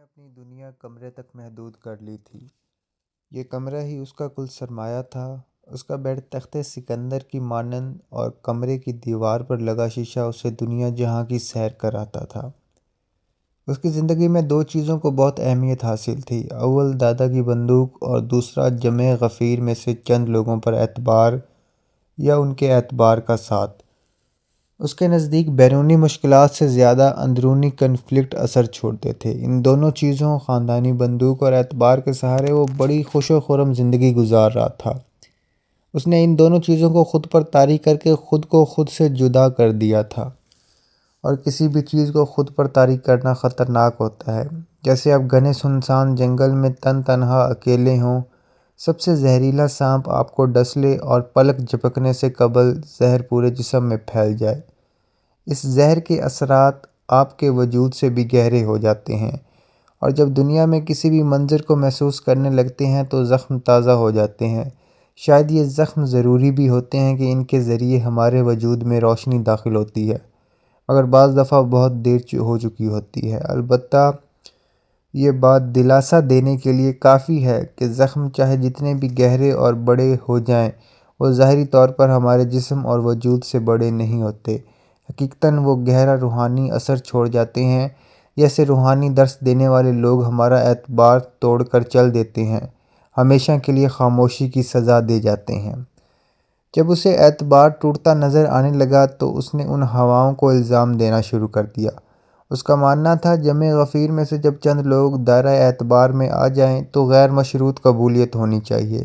اپنی دنیا کمرے تک محدود کر لی تھی۔ یہ کمرہ ہی اس کا کل سرمایہ تھا۔ اس کا بیڈ تخت سکندر کی مانند اور کمرے کی دیوار پر لگا شیشہ اسے دنیا جہاں کی سیر کراتا تھا۔ اس کی زندگی میں دو چیزوں کو بہت اہمیت حاصل تھی، اول دادا کی بندوق اور دوسرا جمع غفیر میں سے چند لوگوں پر اعتبار یا ان کے اعتبار کا ساتھ۔ اس کے نزدیک بیرونی مشکلات سے زیادہ اندرونی کنفلکٹ اثر چھوڑتے تھے۔ ان دونوں چیزوں، خاندانی بندوق اور اعتبار کے سہارے وہ بڑی خوش و خرم زندگی گزار رہا تھا۔ اس نے ان دونوں چیزوں کو خود پر طاری کر کے خود کو خود سے جدا کر دیا تھا، اور کسی بھی چیز کو خود پر طاری کرنا خطرناک ہوتا ہے۔ جیسے آپ گھنے سنسان جنگل میں تنہا اکیلے ہوں، سب سے زہریلا سانپ آپ کو ڈس لے اور پلک جھپکنے سے قبل زہر پورے جسم میں پھیل جائے۔ اس زہر کے اثرات آپ کے وجود سے بھی گہرے ہو جاتے ہیں، اور جب دنیا میں کسی بھی منظر کو محسوس کرنے لگتے ہیں تو زخم تازہ ہو جاتے ہیں۔ شاید یہ زخم ضروری بھی ہوتے ہیں کہ ان کے ذریعے ہمارے وجود میں روشنی داخل ہوتی ہے، مگر بعض دفعہ بہت دیر ہو چکی ہوتی ہے۔ البتہ یہ بات دلاسا دینے کے لیے کافی ہے کہ زخم چاہے جتنے بھی گہرے اور بڑے ہو جائیں، وہ ظاہری طور پر ہمارے جسم اور وجود سے بڑے نہیں ہوتے۔ حقیقتاً وہ گہرا روحانی اثر چھوڑ جاتے ہیں، جیسے روحانی درس دینے والے لوگ ہمارا اعتبار توڑ کر چل دیتے ہیں، ہمیشہ کے لیے خاموشی کی سزا دے جاتے ہیں۔ جب اسے اعتبار ٹوٹتا نظر آنے لگا تو اس نے ان ہواؤں کو الزام دینا شروع کر دیا۔ اس کا ماننا تھا جمع غفیر میں سے جب چند لوگ دائرہ اعتبار میں آ جائیں تو غیر مشروط قبولیت ہونی چاہیے۔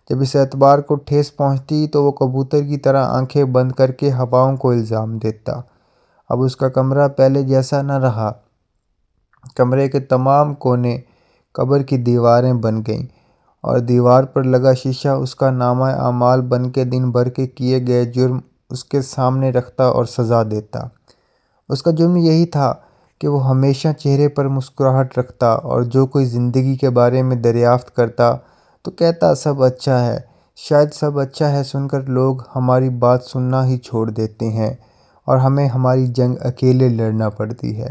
جب اس اعتبار کو ٹھیس پہنچتی تو وہ کبوتر کی طرح آنکھیں بند کر کے ہواؤں کو الزام دیتا۔ اب اس کا کمرہ پہلے جیسا نہ رہا۔ کمرے کے تمام کونے قبر کی دیواریں بن گئیں، اور دیوار پر لگا شیشہ اس کا نامہ اعمال بن کے دن بھر کے کیے گئے جرم اس کے سامنے رکھتا اور سزا دیتا۔ اس کا جرم یہی تھا کہ وہ ہمیشہ چہرے پر مسکراہٹ رکھتا، اور جو کوئی زندگی کے بارے میں دریافت کرتا تو کہتا سب اچھا ہے۔ شاید سب اچھا ہے سن کر لوگ ہماری بات سننا ہی چھوڑ دیتے ہیں، اور ہمیں ہماری جنگ اکیلے لڑنا پڑتی ہے۔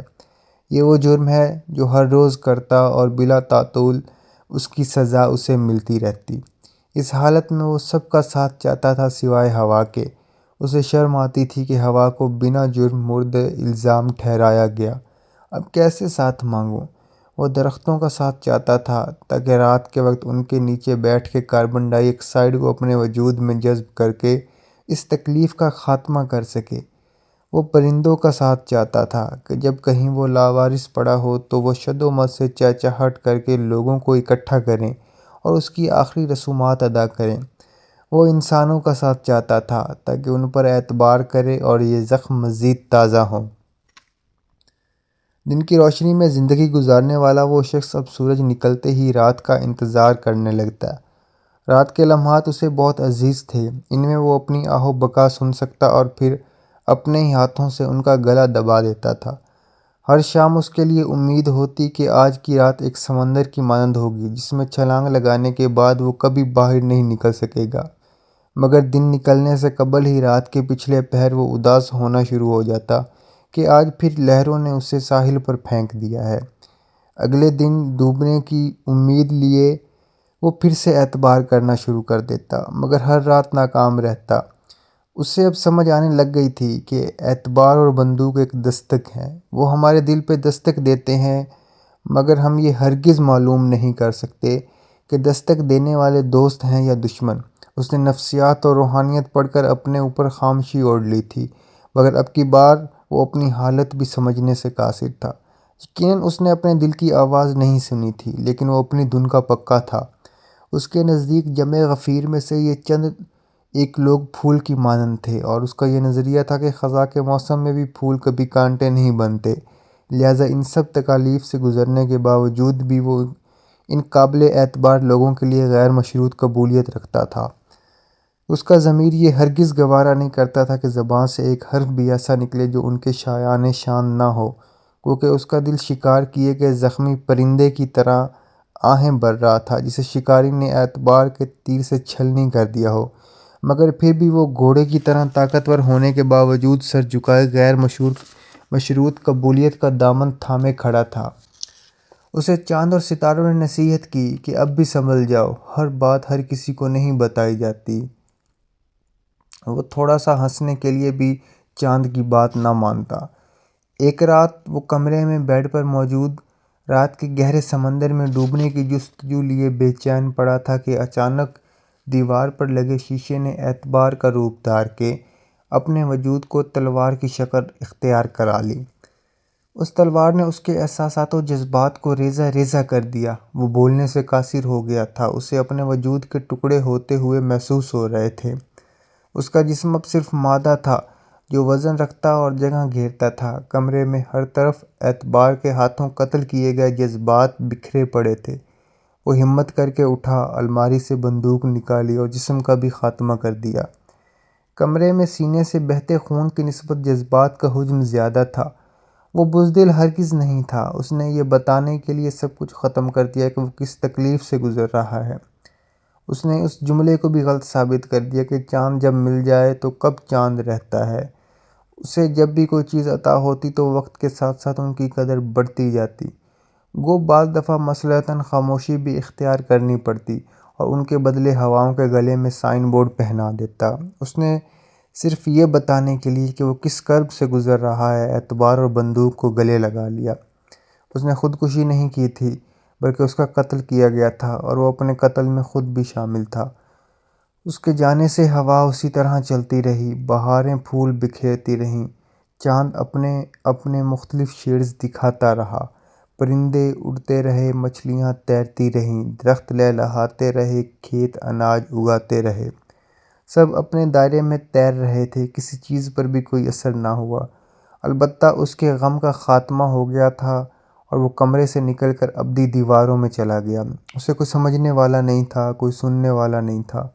یہ وہ جرم ہے جو ہر روز کرتا اور بلا تعطل اس کی سزا اسے ملتی رہتی۔ اس حالت میں وہ سب کا ساتھ چاہتا تھا سوائے ہوا کے۔ اسے شرم آتی تھی کہ ہوا کو بنا جرم مورد الزام ٹھہرایا گیا۔ اب کیسے ساتھ مانگوں؟ وہ درختوں کا ساتھ چاہتا تھا تاکہ رات کے وقت ان کے نیچے بیٹھ کے کاربن ڈائی آکسائیڈ کو اپنے وجود میں جذب کر کے اس تکلیف کا خاتمہ کر سکے۔ وہ پرندوں کا ساتھ چاہتا تھا کہ جب کہیں وہ لاوارث پڑا ہو تو وہ شدومت سے چہچہاہٹ کر کے لوگوں کو اکٹھا کریں اور اس کی آخری رسومات ادا کریں۔ وہ انسانوں کا ساتھ چاہتا تھا تاکہ ان پر اعتبار کرے اور یہ زخم مزید تازہ ہوں۔ دن کی روشنی میں زندگی گزارنے والا وہ شخص اب سورج نکلتے ہی رات کا انتظار کرنے لگتا۔ رات کے لمحات اسے بہت عزیز تھے۔ ان میں وہ اپنی آہ و بکا سن سکتا اور پھر اپنے ہی ہاتھوں سے ان کا گلا دبا دیتا تھا۔ ہر شام اس کے لیے امید ہوتی کہ آج کی رات ایک سمندر کی مانند ہوگی جس میں چھلانگ لگانے کے بعد وہ کبھی باہر نہیں نکل سکے گا، مگر دن نکلنے سے قبل ہی رات کے پچھلے پہر وہ اداس ہونا شروع ہو جاتا کہ آج پھر لہروں نے اسے ساحل پر پھینک دیا ہے۔ اگلے دن ڈوبنے کی امید لیے وہ پھر سے اعتبار کرنا شروع کر دیتا، مگر ہر رات ناکام رہتا۔ اسے اب سمجھ آنے لگ گئی تھی کہ اعتبار اور بندوق ایک دستک ہیں۔ وہ ہمارے دل پہ دستک دیتے ہیں، مگر ہم یہ ہرگز معلوم نہیں کر سکتے کہ دستک دینے والے دوست ہیں یا دشمن۔ اس نے نفسیات اور روحانیت پڑھ کر اپنے اوپر خاموشی اوڑھ لی تھی، مگر اب کی بار وہ اپنی حالت بھی سمجھنے سے قاصر تھا۔ یقیناً اس نے اپنے دل کی آواز نہیں سنی تھی، لیکن وہ اپنی دھن کا پکا تھا۔ اس کے نزدیک جمع غفیر میں سے یہ چند ایک لوگ پھول کی مانند تھے، اور اس کا یہ نظریہ تھا کہ خزاں کے موسم میں بھی پھول کبھی کانٹے نہیں بنتے، لہٰذا ان سب تکالیف سے گزرنے کے باوجود بھی وہ ان قابل اعتبار لوگوں کے لیے غیر مشروط قبولیت رکھتا تھا۔ اس کا ضمیر یہ ہرگز گوارا نہیں کرتا تھا کہ زبان سے ایک حرف بھی ایسا نکلے جو ان کے شایان شان نہ ہو، کیونکہ اس کا دل شکار کیے گئے زخمی پرندے کی طرح آہیں بھر رہا تھا جسے شکاری نے اعتبار کے تیر سے چھلنی کر دیا ہو، مگر پھر بھی وہ گھوڑے کی طرح طاقتور ہونے کے باوجود سر جھکائے غیر مشروط قبولیت کا دامن تھامے کھڑا تھا۔ اسے چاند اور ستاروں نے نصیحت کی کہ اب بھی سنبھل جاؤ، ہر بات ہر کسی کو نہیں بتائی جاتی۔ وہ تھوڑا سا ہنسنے کے لیے بھی چاند کی بات نہ مانتا۔ ایک رات وہ کمرے میں بیڈ پر موجود رات کے گہرے سمندر میں ڈوبنے کی جستجو لیے بے چین پڑا تھا کہ اچانک دیوار پر لگے شیشے نے اعتبار کا روپ دھار کے اپنے وجود کو تلوار کی شکل اختیار کرا لی۔ اس تلوار نے اس کے احساسات و جذبات کو ریزہ ریزہ کر دیا۔ وہ بولنے سے قاصر ہو گیا تھا، اسے اپنے وجود کے ٹکڑے ہوتے ہوئے محسوس ہو رہے تھے۔ اس کا جسم اب صرف مادہ تھا جو وزن رکھتا اور جگہ گھیرتا تھا۔ کمرے میں ہر طرف اعتبار کے ہاتھوں قتل کیے گئے جذبات بکھرے پڑے تھے۔ وہ ہمت کر کے اٹھا، الماری سے بندوق نکالی اور جسم کا بھی خاتمہ کر دیا۔ کمرے میں سینے سے بہتے خون کی نسبت جذبات کا حجم زیادہ تھا۔ وہ بزدل ہرگز نہیں تھا۔ اس نے یہ بتانے کے لیے سب کچھ ختم کر دیا کہ وہ کس تکلیف سے گزر رہا ہے۔ اس نے اس جملے کو بھی غلط ثابت کر دیا کہ چاند جب مل جائے تو کب چاند رہتا ہے۔ اسے جب بھی کوئی چیز عطا ہوتی تو وقت کے ساتھ ساتھ ان کی قدر بڑھتی جاتی۔ گو بعض دفعہ مصلحتاً خاموشی بھی اختیار کرنی پڑتی اور ان کے بدلے ہواؤں کے گلے میں سائن بورڈ پہنا دیتا۔ اس نے صرف یہ بتانے کے لیے کہ وہ کس کرب سے گزر رہا ہے اعتبار اور بندوق کو گلے لگا لیا۔ اس نے خودکشی نہیں کی تھی بلکہ اس کا قتل کیا گیا تھا اور وہ اپنے قتل میں خود بھی شامل تھا۔ اس کے جانے سے ہوا اسی طرح چلتی رہی، بہاریں پھول بکھیرتی رہیں، چاند اپنے اپنے مختلف شیڈز دکھاتا رہا، پرندے اڑتے رہے، مچھلیاں تیرتی رہیں، درخت لہلہاتے رہے، کھیت اناج اگاتے رہے۔ سب اپنے دائرے میں تیر رہے تھے، کسی چیز پر بھی کوئی اثر نہ ہوا۔ البتہ اس کے غم کا خاتمہ ہو گیا تھا اور وہ کمرے سے نکل کر ابدی دیواروں میں چلا گیا۔ اسے کوئی سمجھنے والا نہیں تھا، کوئی سننے والا نہیں تھا۔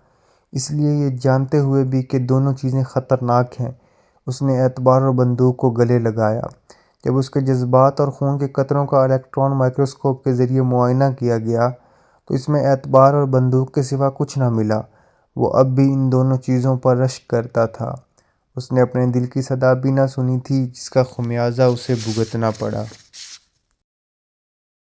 اس لیے یہ جانتے ہوئے بھی کہ دونوں چیزیں خطرناک ہیں، اس نے اعتبار اور بندوق کو گلے لگایا۔ جب اس کے جذبات اور خون کے قطروں کا الیکٹران مائکروسکوپ کے ذریعے معائنہ کیا گیا تو اس میں اعتبار اور بندوق کے سوا کچھ نہ ملا۔ وہ اب بھی ان دونوں چیزوں پر رشک کرتا تھا۔ اس نے اپنے دل کی صدا بھی نہ سنی تھی جس کا خمیازہ اسے بھگتنا پڑا۔